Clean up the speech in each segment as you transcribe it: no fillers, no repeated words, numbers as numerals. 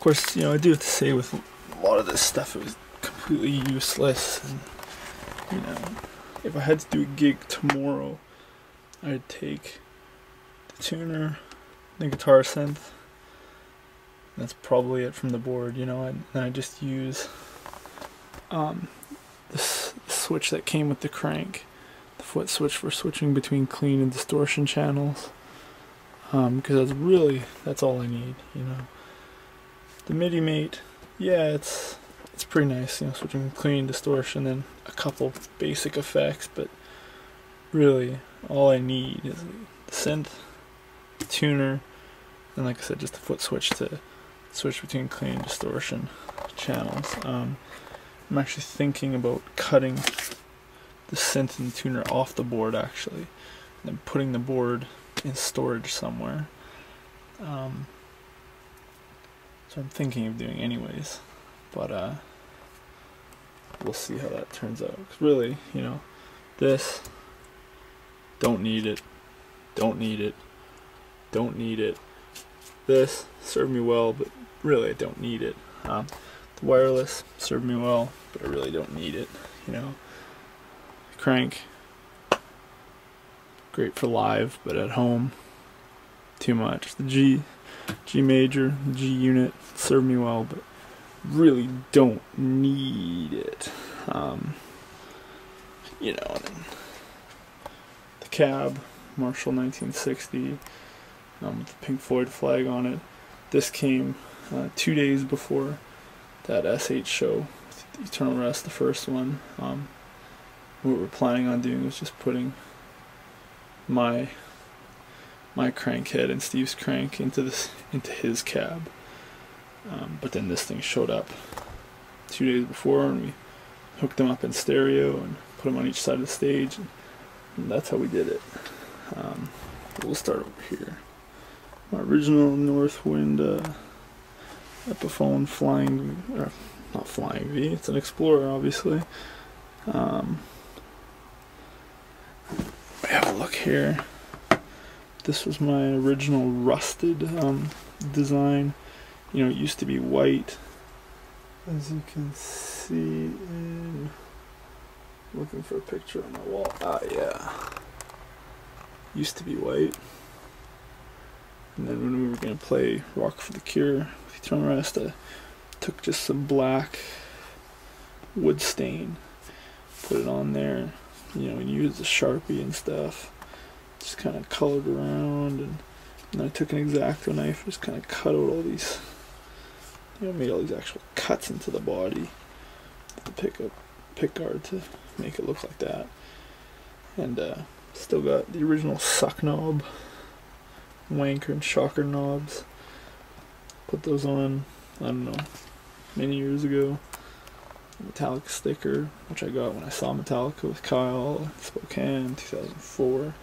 course, you know, I do have to say with a lot of this stuff it was completely useless, and you know, if I had to do a gig tomorrow, I'd take the tuner, the guitar synth, that's probably it from the board, you know, and I just use this switch that came with the crank, the foot switch for switching between clean and distortion channels, because that's all I need, you know. The MIDI mate, yeah, it's pretty nice, you know, switching clean, distortion, and a couple basic effects, but really all I need is the synth, the tuner, and like I said, just a foot switch to switch between clean and distortion channels. I'm actually thinking about cutting the synth and tuner off the board actually, and then putting the board in storage somewhere. So I'm thinking of doing anyways, but we'll see how that turns out. 'Cause really, you know, this, don't need it, don't need it, don't need it. This served me well, but really I don't need it. The wireless served me well, but I really don't need it, you know. Crank, great for live, but at home, too much. The G major, the G unit served me well, but really don't need it. You know, and then the cab, Marshall 1960, with the Pink Floyd flag on it. This came 2 days before that SH show, Eternal Rest, the first one. What we're planning on doing was just putting my crank head and Steve's crank into his cab. But then this thing showed up 2 days before, and we hooked them up in stereo and put them on each side of the stage, and that's how we did it. We'll start over here. My original Northwind Epiphone Flying, or not Flying V, it's an Explorer obviously. We have a look here. This was my original rusted design. You know, it used to be white, as you can see in, looking for a picture on my wall. Yeah, used to be white. And then when we were going to play Rock for the Cure with Eternal Rest, I took just some black wood stain, put it on there, you know, and used a Sharpie and stuff, just kind of colored around, and then I took an X-Acto knife, just kind of cut out all these, you know, made all these actual cuts into the body of the pick guard to make it look like that. And still got the original suck knob, wanker and shocker knobs. Put those on, I don't know, many years ago. Metallica sticker, which I got when I saw Metallica with Kyle in Spokane in 2004.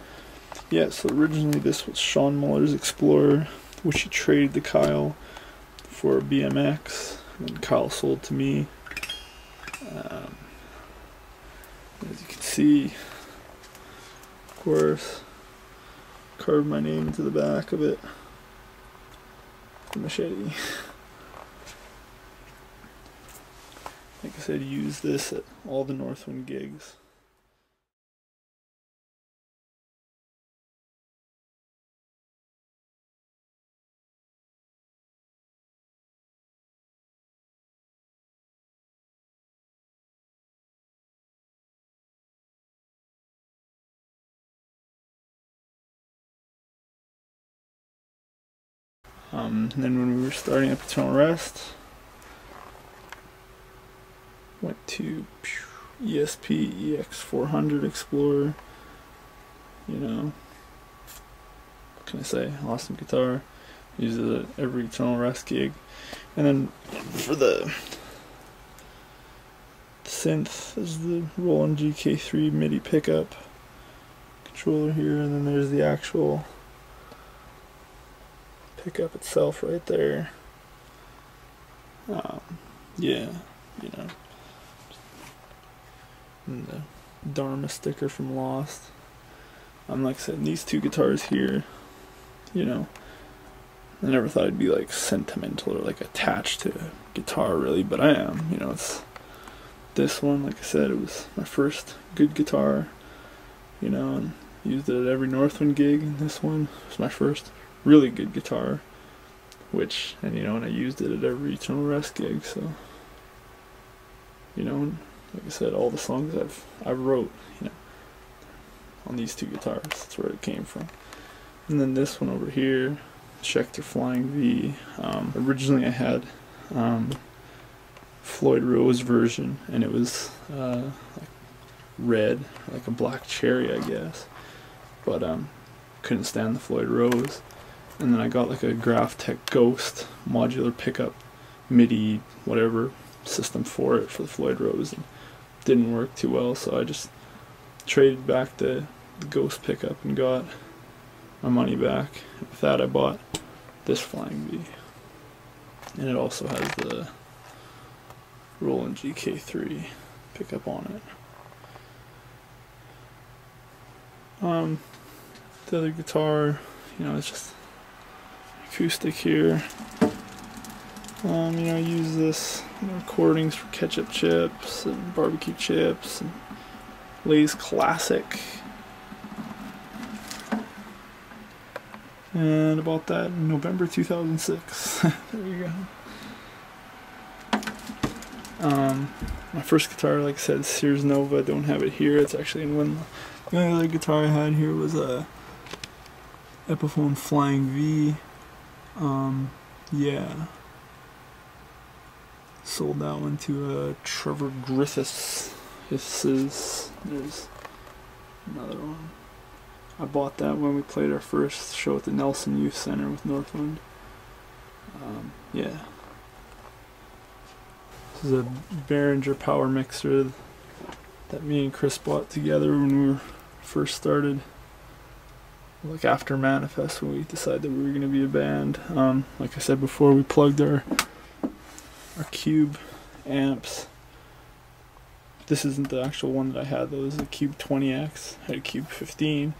Yeah, so originally this was Sean Muller's Explorer, which he traded to Kyle for a BMX, and then Kyle sold to me. As you can see, of course, carved my name into the back of it. Machete. Like I said, use this at all the Northwind gigs. And then when we were starting up Eternal Rest, went to ESP EX400 Explorer. You know, what can I say? Awesome guitar. Uses it at every Eternal Rest gig. And then for the synth, is the Roland GK3 MIDI pickup controller here, and then there's the actual pickup itself right there. Yeah, you know, and the Dharma sticker from Lost. Like I said, these two guitars here, you know, I never thought I'd be like sentimental or like attached to guitar really, but I am. You know, it's this one, like I said, it was my first good guitar, you know, and used it at every Northwind gig, and this one was my first really good guitar, which, and you know, and I used it at every Eternal Rest gig, so, you know, and like I said, all the songs I wrote, you know, on these two guitars, that's where it came from. And then this one over here, Schecter Flying V, originally I had Floyd Rose version, and it was like red, like a black cherry, I guess, but couldn't stand the Floyd Rose. And then I got like a Graphtec Ghost modular pickup MIDI whatever system for it for the Floyd Rose, and didn't work too well, so I just traded back the Ghost pickup and got my money back. With that I bought this Flying V, and it also has the Roland GK3 pickup on it. The other guitar, you know, it's just acoustic here. You know, I use this in recordings for ketchup chips and barbecue chips and Lay's Classic. And I bought that in November 2006. There you go. My first guitar, like I said, Sears Nova. I don't have it here. It's actually in one. The only other guitar I had here was a Epiphone Flying V. Yeah. Sold that one to Trevor Griffiths. There's another one. I bought that when we played our first show at the Nelson Youth Center with Northwind. Yeah. This is a Behringer Power mixer that me and Chris bought together when we first started. Like after Manifest, when we decided that we were going to be a band. Like I said before, we plugged our Cube amps. This isn't the actual one that I had though. This is a Cube 20X. I had a Cube 15.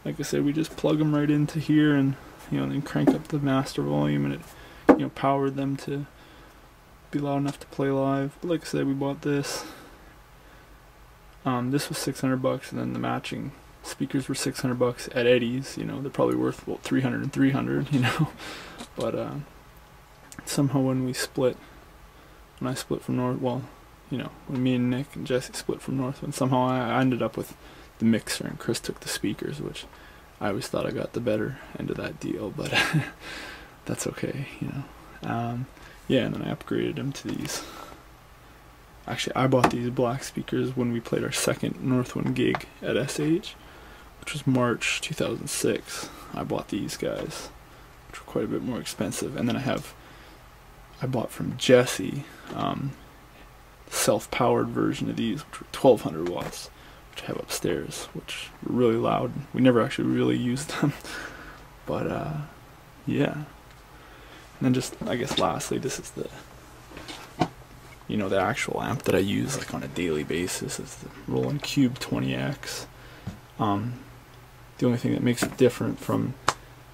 Like I said, we just plug them right into here, and you know, then crank up the master volume, and it, you know, powered them to be loud enough to play live. But like I said, we bought this. This was $600, and then the matching speakers were $600 at Eddie's. You know, they're probably worth about $300 and $300. You know, but somehow when I split from you know, when me and Nick and Jesse split from Northwind, somehow I ended up with the mixer, and Chris took the speakers, which I always thought I got the better end of that deal, but that's okay, you know. Yeah, and then I upgraded him to these. Actually, I bought these black speakers when we played our second Northwind gig at SH, which was March 2006. I bought these guys, which were quite a bit more expensive. And then I bought from Jesse, self-powered version of these, which were 1200 watts, which I have upstairs, which were really loud. We never actually really used them, but yeah. And then just, I guess lastly, this is the, you know, the actual amp that I use like on a daily basis is the Roland Cube 20X. The only thing that makes it different from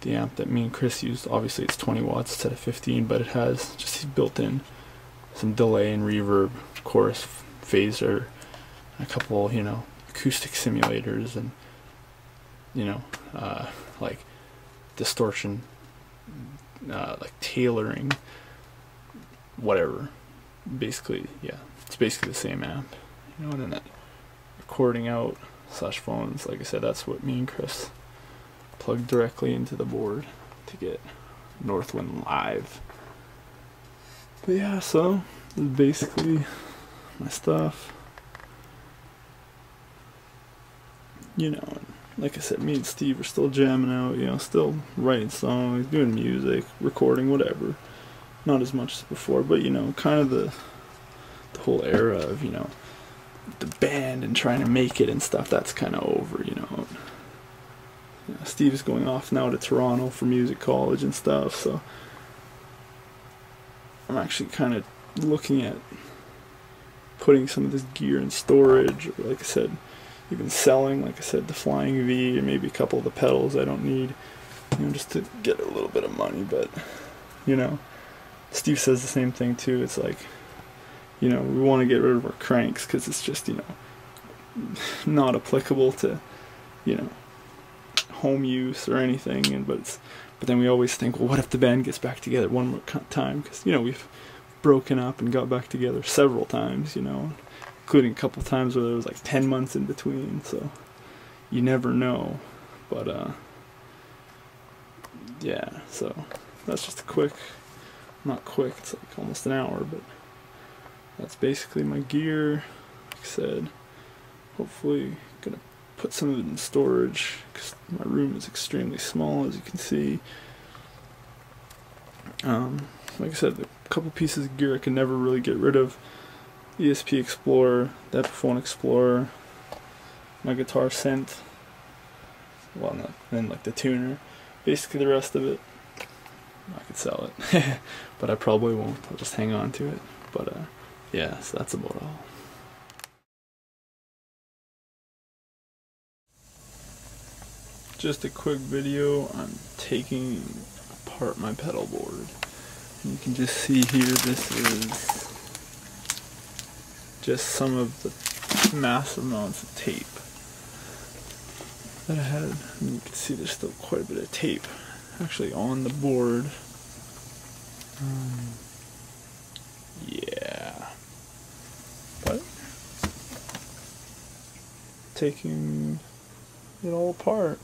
the amp that me and Chris used, obviously it's 20 watts instead of 15, but it has just built in some delay and reverb, chorus, phaser, a couple, you know, acoustic simulators, and you know, like distortion, like tailoring, whatever. Basically, yeah, it's basically the same amp, you know. And then that recording out / phones, like I said, that's what me and Chris plugged directly into the board to get Northwind live. But yeah, so this is basically my stuff, you know. And like I said, me and Steve are still jamming out, you know, still writing songs, doing music, recording, whatever. Not as much as before, but you know, kind of the whole era of, you know, the band and trying to make it and stuff, that's kind of over, you know. Steve's going off now to Toronto for music college and stuff, so I'm actually kind of looking at putting some of this gear in storage, or like I said, even selling, like I said, the Flying V, or maybe a couple of the pedals I don't need, you know, just to get a little bit of money. But you know, Steve says the same thing too. It's like, you know, we want to get rid of our cranks because it's just, you know, not applicable to, you know, home use or anything. And but then we always think, well, what if the band gets back together one more time? Because, you know, we've broken up and got back together several times, you know, including a couple times where there was like 10 months in between. So you never know. But yeah, so that's just a quick, not quick, it's like almost an hour, but that's basically my gear. Like I said, hopefully gonna put some of it in storage because my room is extremely small, as you can see. Like I said, a couple pieces of gear I can never really get rid of: ESP Explorer, the Epiphone Explorer, my guitar synth, well, not, and like the tuner. Basically the rest of it I could sell it, but I probably won't. I'll just hang on to it. But yeah, so that's about all. Just a quick video. I'm taking apart my pedal board. And you can just see here, this is just some of the massive amounts of tape that I had. And you can see there's still quite a bit of tape actually on the board. Yeah, but taking it all apart.